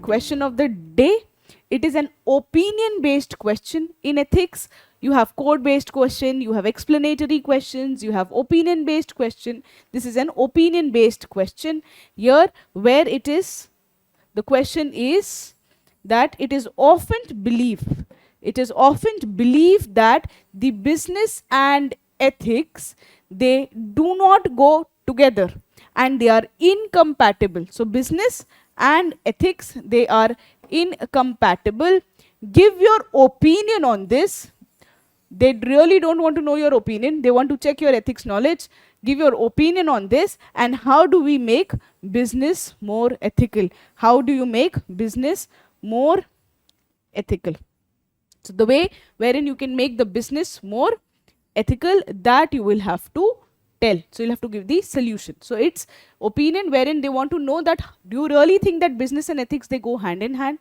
question of the day. It is an opinion based question. In ethics, you have code based question, you have explanatory questions, you have opinion based question. This is an opinion based question here, where it is, the question is that it is often believed that the business and ethics, they do not go together and they are incompatible. So business and ethics, they are incompatible. Give your opinion on this. They really don't want to know your opinion, they want to check your ethics knowledge. Give your opinion on this, and how do we make business more ethical? How do you make business more ethical? So the way wherein you can make the business more ethical, that you will have to tell. So you'll have to give the solution. So it's opinion wherein they want to know that, do you really think that business and ethics, they go hand in hand?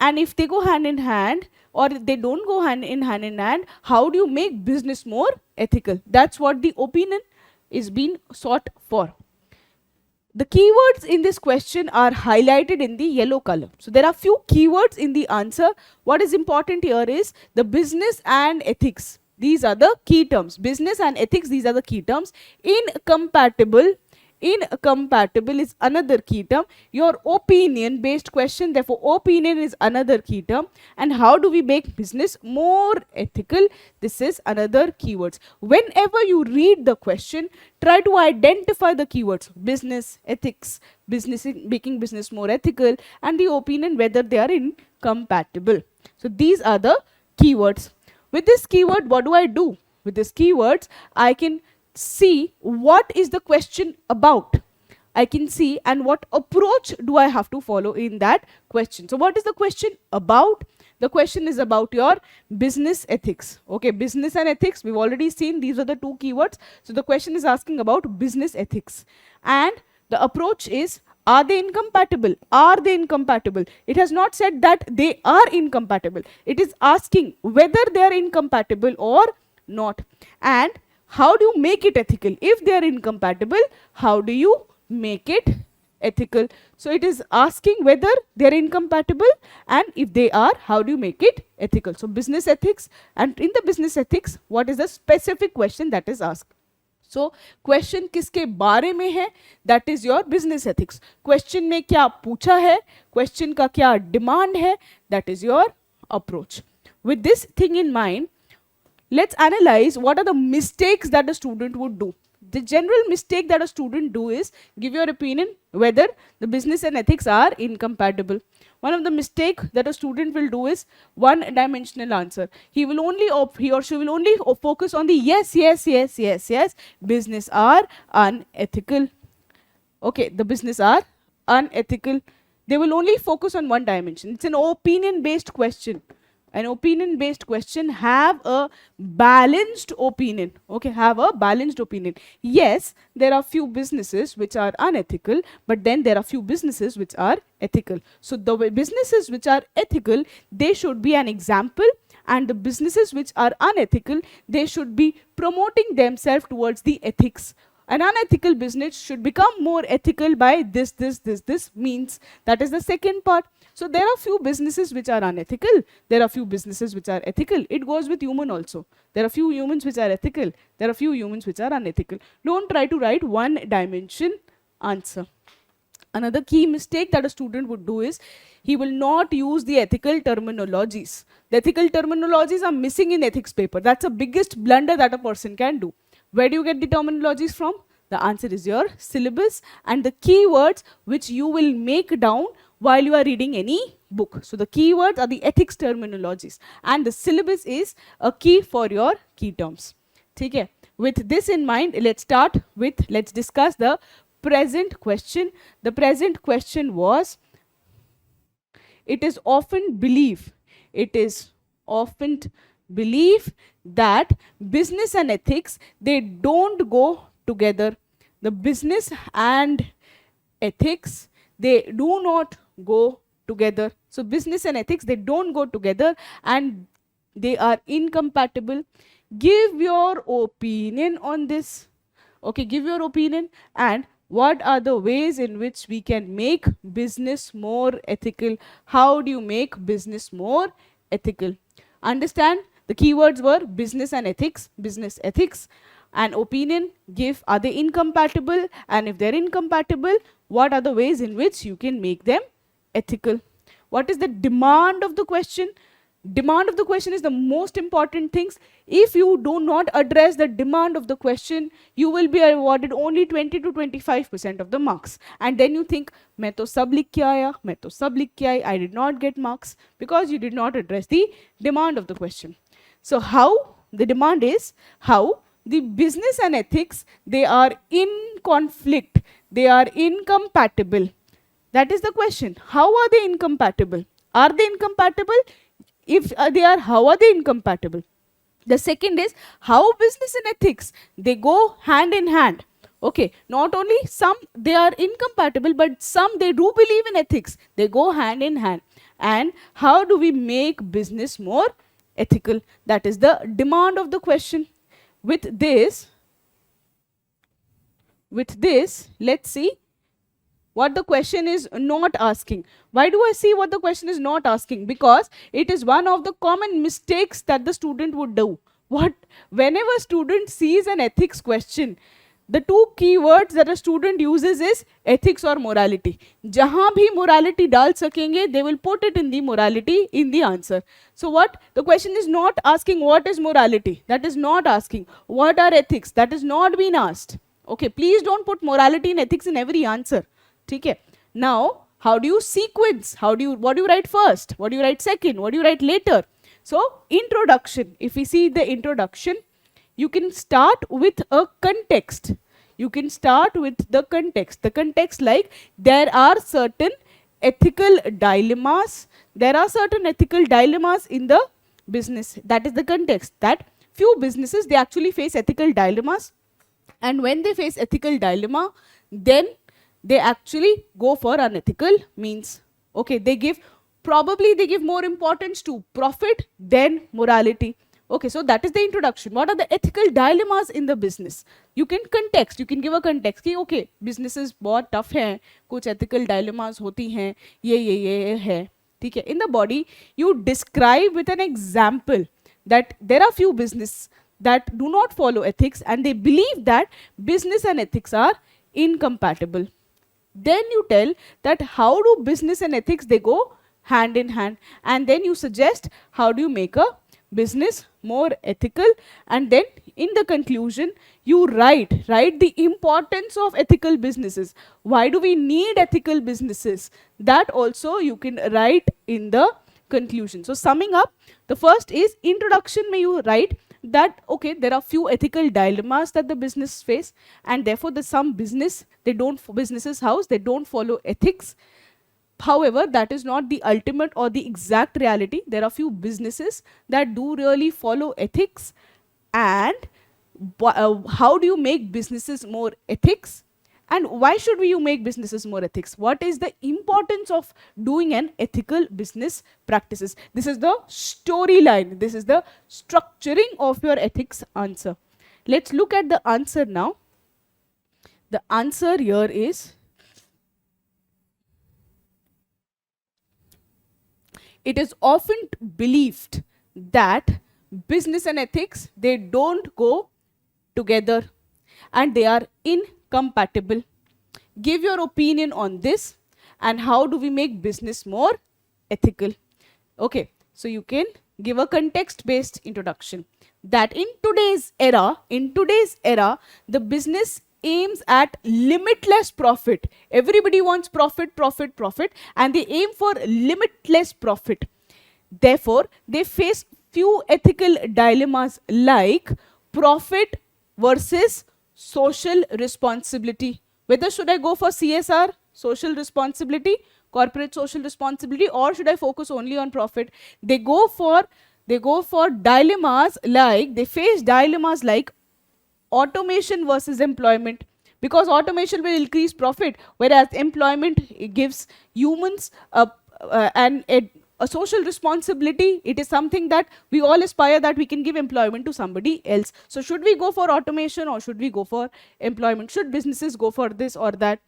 And if they go hand in hand, or they don't go hand in hand, how do you make business more ethical? That's what the opinion is being sought for. The keywords in this question are highlighted in the yellow color. So there are few keywords in the answer. What is important here is the business and ethics. These are the key terms. Business and ethics, these are the key terms. Incompatible is another key term. Your opinion based question, therefore opinion is another key term. And how do we make business more ethical? This is another keywords. Whenever you read the question, try to identify the keywords: business, ethics, business, making business more ethical, and the opinion, whether they are incompatible. So these are the keywords. With this keyword, what do I do? With these keywords, I can see what is the question about. I can see and what approach do I have to follow in that question. So what is the question about? The question is about your business ethics. Okay, business and ethics, we've already seen these are the two keywords. So the question is asking about business ethics. And the approach is, are they incompatible? Are they incompatible? It has not said that they are incompatible. It is asking whether they are incompatible or not. And how do you make it ethical? If they are incompatible, how do you make it ethical? So it is asking whether they are incompatible, and if they are, how do you make it ethical? So business ethics, and in the business ethics, what is the specific question that is asked? So question किसके बारे में है? That is your business ethics. Question में क्या पूछा है? Question का क्या demand है? That is your approach. With this thing in mind, let's analyze what are the mistakes that a student would do. The general mistake that a student do is give your opinion whether the business and ethics are incompatible. One of the mistake that a student will do is one dimensional answer. He or she will only focus on the yes, business are unethical. Okay, the business are unethical. They will only focus on one dimension. It's an opinion based question. An opinion based question, have a balanced opinion. Okay, have a balanced opinion. Yes, there are few businesses which are unethical, but then there are few businesses which are ethical. So the businesses which are ethical, they should be an example, and the businesses which are unethical, they should be promoting themselves towards the ethics. An unethical business should become more ethical by this means. That is the second part. So there are few businesses which are unethical. There are few businesses which are ethical. It goes with human also. There are few humans which are ethical. There are few humans which are unethical. Don't try to write one dimension answer. Another key mistake that a student would do is he will not use the ethical terminologies. The ethical terminologies are missing in ethics paper. That's the biggest blunder that a person can do. Where do you get the terminologies from? The answer is your syllabus and the keywords which you will make down while you are reading any book. So the keywords are the ethics terminologies, and the syllabus is a key for your key terms. Okay. With this in mind, let's discuss the present question. The present question was, it is often believed that business and ethics, they don't go together. The business and ethics, they do not go together. So business and ethics, they don't go together and they are incompatible. Give your opinion on this. Okay, give your opinion and What are the ways in which we can make business more ethical? How do you make business more ethical? Understand, the keywords were business and ethics, business ethics, and opinion. Give, are they incompatible? And if they're incompatible, what are the ways in which you can make them ethical? What is the demand of the question? Demand of the question is the most important things. If you do not address the demand of the question, you will be awarded only 20 to 25% of the marks. And then you think, मैं तो सब लिख के आया, मैं तो सब लिख के आई, I did not get marks, because you did not address the demand of the question. So how the demand is, how the business and ethics, they are in conflict, they are incompatible. That is the question. How are they incompatible? Are they incompatible? If they are, how are they incompatible? The second is how business and ethics, they go hand in hand. Okay, not only some they are incompatible, but some they do believe in ethics. They go hand in hand. And how do we make business more ethical? That is the demand of the question. With this, let's see what the question is not asking. Why do I see what the question is not asking? Because it is one of the common mistakes that the student would do. What? Whenever a student sees an ethics question, the two keywords that a student uses is ethics or morality. Jahan bhi morality dal sakenge, they will put it in the morality in the answer. So what? The question is not asking what is morality. That is not asking. What are ethics? That is not being asked. Okay, please don't put morality and ethics in every answer. Okay. Now, how do you sequence? What do you write first? What do you write second? What do you write later? So, introduction. If we see the introduction, you can start with a context. You can start with the context. The context, like there are certain ethical dilemmas. There are certain ethical dilemmas in the business. That is the context. That few businesses, they actually face ethical dilemmas. And when they face ethical dilemma, then they actually go for unethical means. Okay, they give more importance to profit than morality. Okay, so that is the introduction. What are the ethical dilemmas in the business? You can context, you can give a context कि okay, businesses बहुत tough हैं, कुछ ethical dilemmas होती हैं, ये है, ठीक है. In the body, you describe with an example that there are few business that do not follow ethics and they believe that business and ethics are incompatible. Then you tell that how do business and ethics, they go hand in hand, and then you suggest how do you make a business more ethical, and then in the conclusion you write the importance of ethical businesses. Why do we need ethical businesses? That also you can write in the conclusion. So summing up, the first is introduction, may you write that okay, there are few ethical dilemmas that the business face, and therefore the some businesses they don't follow ethics. However, that is not the ultimate or the exact reality. There are few businesses that do really follow ethics. And how do you make businesses more ethics? And why should you make businesses more ethics? What is the importance of doing an ethical business practices? This is the storyline. This is the structuring of your ethics answer. Let's look at the answer now. The answer here is, it is often believed that business and ethics, they don't go together and they are incompatible. Give your opinion on this and how do we make business more ethical? Okay, so you can give a context-based introduction that in today's era, the business aims at limitless profit. Everybody wants profit, and they aim for limitless profit. Therefore, they face few ethical dilemmas like profit versus social responsibility. Whether should I go for CSR, social responsibility, corporate social responsibility, or should I focus only on profit? They go for dilemmas like, they face dilemmas like automation versus employment, because automation will increase profit, whereas employment gives humans a social responsibility. It is something that we all aspire that we can give employment to somebody else. So should we go for automation or should we go for employment? Should businesses go for this or that?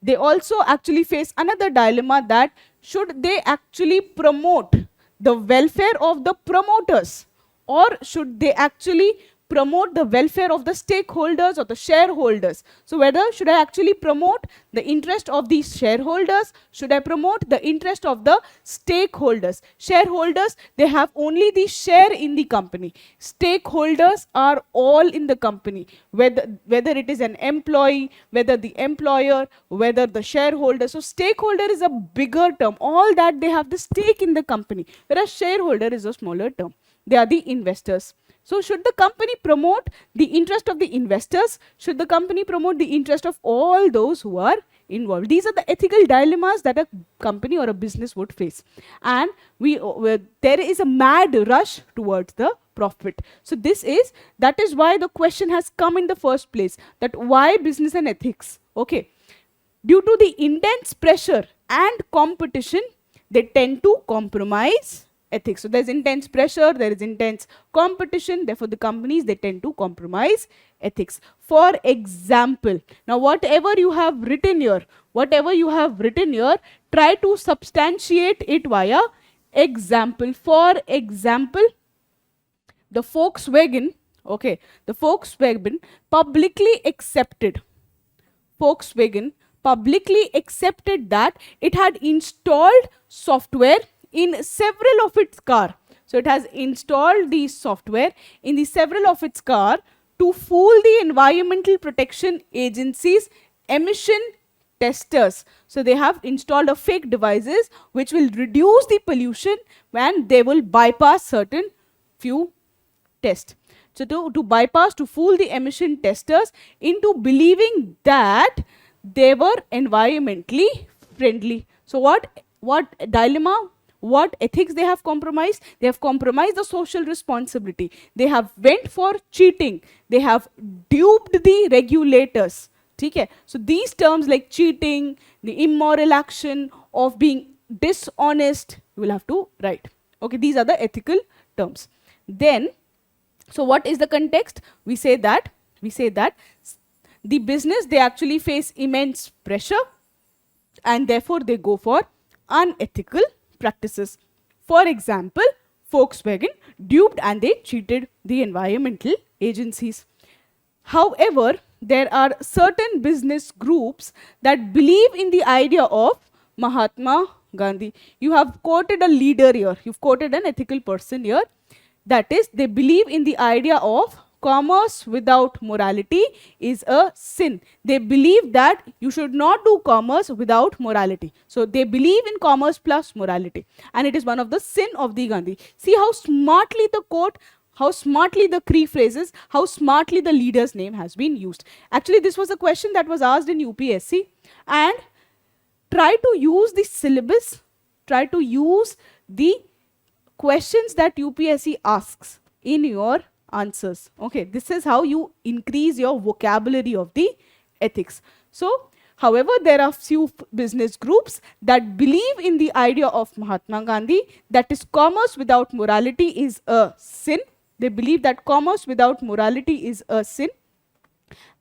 They also actually face another dilemma, that should they actually promote the welfare of the promoters, or should they actually promote the welfare of the stakeholders or the shareholders? So whether should I actually promote the interest of the shareholders, should I promote the interest of the stakeholders? Shareholders, they have only the share in the company. Stakeholders are all in the company, whether it is an employee, whether the employer, whether the shareholder. So stakeholder is a bigger term, all that they have the stake in the company, whereas shareholder is a smaller term. They are the investors. So should the company promote the interest of the investors? Should the company promote the interest of all those who are involved? These are the ethical dilemmas that a company or a business would face. And there is a mad rush towards the profit. So that is why the question has come in the first place, that why business and ethics? Okay. Due to the intense pressure and competition, they tend to compromise ethics. So there's intense pressure, there is intense competition, therefore the companies, they tend to compromise ethics. For example, now whatever you have written here, try to substantiate it via example. For example, the Volkswagen publicly accepted that it had installed software in several of its cars. So it has installed the software in the several of its cars to fool the Environmental Protection Agency's emission testers. So they have installed a fake devices which will reduce the pollution when they will bypass certain few tests. So to fool the emission testers into believing that they were environmentally friendly. So what dilemma, what ethics they have compromised? They have compromised the social responsibility. They have went for cheating. They have duped the regulators. Okay? So these terms like cheating, the immoral action of being dishonest, you will have to write. Okay, these are the ethical terms. Then, so what is the context? We say that the business, they actually face immense pressure and therefore they go for unethical practices. For example, Volkswagen duped and they cheated the environmental agencies. However, there are certain business groups that believe in the idea of Mahatma Gandhi. You have quoted a leader here, you've quoted an ethical person here. That is, they believe in the idea of commerce without morality is a sin. They believe that you should not do commerce without morality. So they believe in commerce plus morality. And it is one of the sin of the Gandhi. See how smartly the quote, how smartly the key phrases, how smartly the leader's name has been used. Actually, this was a question that was asked in UPSC. And try to use the syllabus, try to use the questions that UPSC asks in your answers. Okay, this is how you increase your vocabulary of the ethics. So, however, there are few business groups that believe in the idea of Mahatma Gandhi, that is commerce without morality is a sin. They believe that commerce without morality is a sin.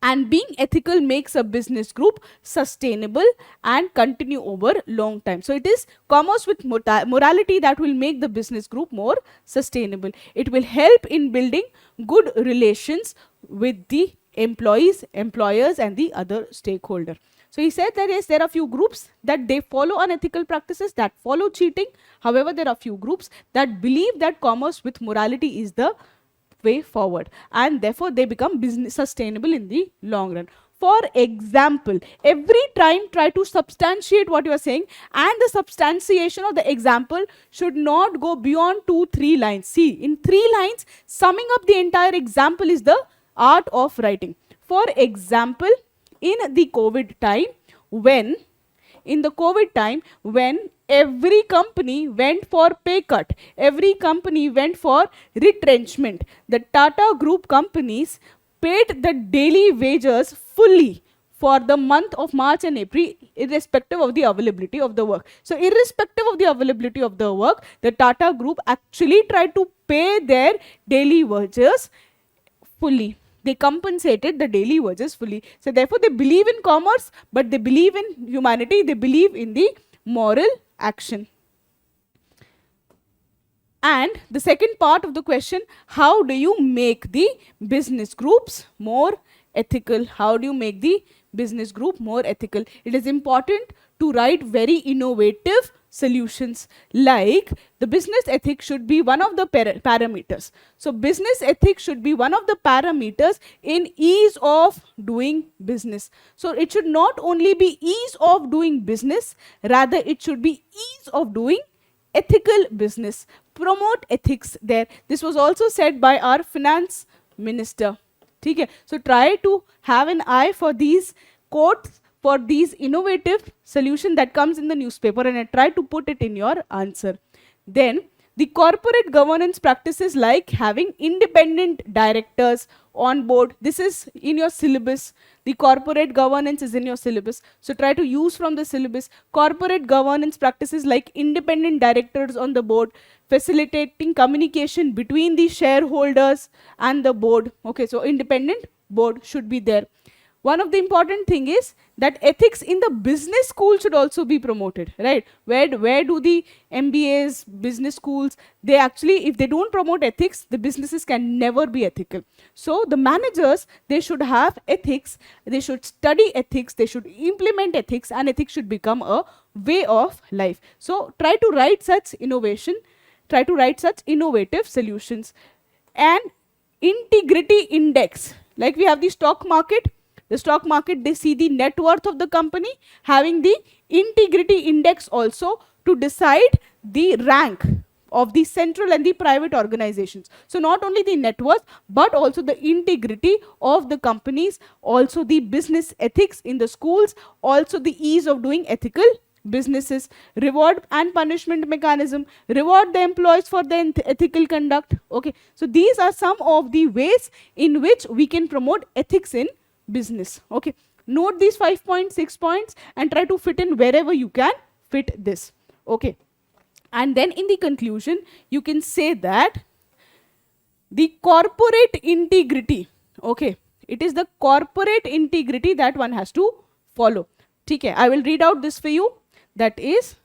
And being ethical makes a business group sustainable and continue over long time. So it is commerce with morality that will make the business group more sustainable. It will help in building good relations with the employees, employers and the other stakeholder. So he said that yes, there are few groups that they follow unethical practices, that follow cheating. However, there are few groups that believe that commerce with morality is the way forward and therefore they become business sustainable in the long run. For example, every time try to substantiate what you are saying, and the substantiation of the example should not go beyond 2-3 lines. See, in 3 lines, summing up the entire example is the art of writing. For example, in the COVID time, when every company went for pay cut, every company went for retrenchment, the Tata Group companies paid the daily wages fully for the month of March and April, irrespective of the availability of the work. So irrespective of the availability of the work, the Tata Group actually tried to pay their daily wages fully. They compensated the daily wages fully. So therefore they believe in commerce, but they believe in humanity, they believe in the moral action. And the second part of the question, how do you make the business groups more ethical? How do you make the business group more ethical? It is important to write very innovative solutions, like the business ethics should be one of the parameters. So business ethics should be one of the parameters in ease of doing business. So it should not only be ease of doing business, rather it should be ease of doing ethical business. Promote ethics there. This was also said by our finance minister. Okay? So try to have an eye for these quotes, for these innovative solution that comes in the newspaper, and try to put it in your answer. Then the corporate governance practices, like having independent directors on board. This is in your syllabus. The corporate governance is in your syllabus. So try to use from the syllabus. Corporate governance practices like independent directors on the board, facilitating communication between the shareholders and the board. Okay, so independent board should be there. One of the important thing is that ethics in the business school should also be promoted, right? Where do the MBAs, business schools, they actually, if they don't promote ethics, the businesses can never be ethical. So the managers, they should have ethics, they should study ethics, they should implement ethics, and ethics should become a way of life. So try to write such innovation, try to write such innovative solutions. And integrity index, like we have the stock market. The stock market, they see the net worth of the company, having the integrity index also to decide the rank of the central and the private organizations. So not only the net worth, but also the integrity of the companies, also the business ethics in the schools, also the ease of doing ethical businesses. Reward and punishment mechanism, reward the employees for the ethical conduct. Okay, so these are some of the ways in which we can promote ethics in business. Okay, note these 5.6 points and try to fit in wherever you can fit this. Okay, and then in the conclusion you can say that the corporate integrity, okay, it is the corporate integrity that one has to follow. Okay, I will read out this for you. That is,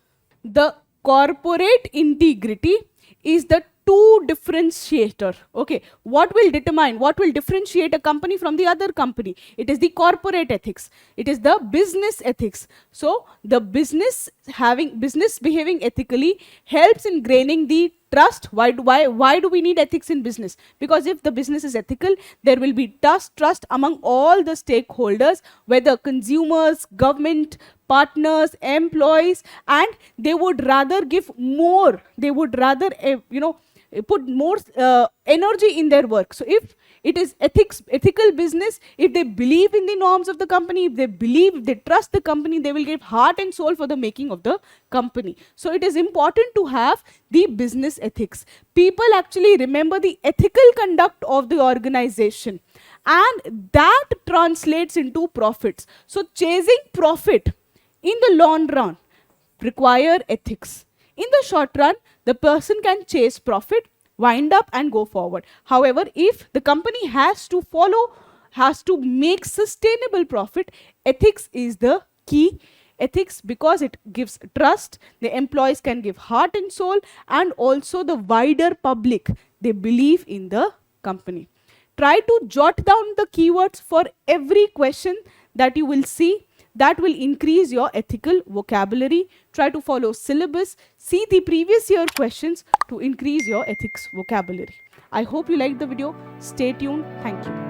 the corporate integrity is the two differentiator. Okay, what will determine, what will differentiate a company from the other company? It is the corporate ethics, it is the business ethics. So the business behaving ethically helps in gaining the trust. Why do we need ethics in business? Because if the business is ethical, there will be trust among all the stakeholders, whether consumers, government, partners, employees, and they would rather give more, they would rather put more energy in their work. So if it is ethical business, if they believe in the norms of the company, if they trust the company, they will give heart and soul for the making of the company. So it is important to have the business ethics. People actually remember the ethical conduct of the organization, and that translates into profits. So chasing profit in the long run require ethics. In the short run, the person can chase profit, wind up and go forward. However, if the company has to make sustainable profit, ethics is the key. Ethics, because it gives trust, the employees can give heart and soul, and also the wider public, they believe in the company. Try to jot down the keywords for every question that you will see. That will increase your ethical vocabulary. Try to follow syllabus. See the previous year questions to increase your ethics vocabulary. I hope you liked the video. Stay tuned. Thank you.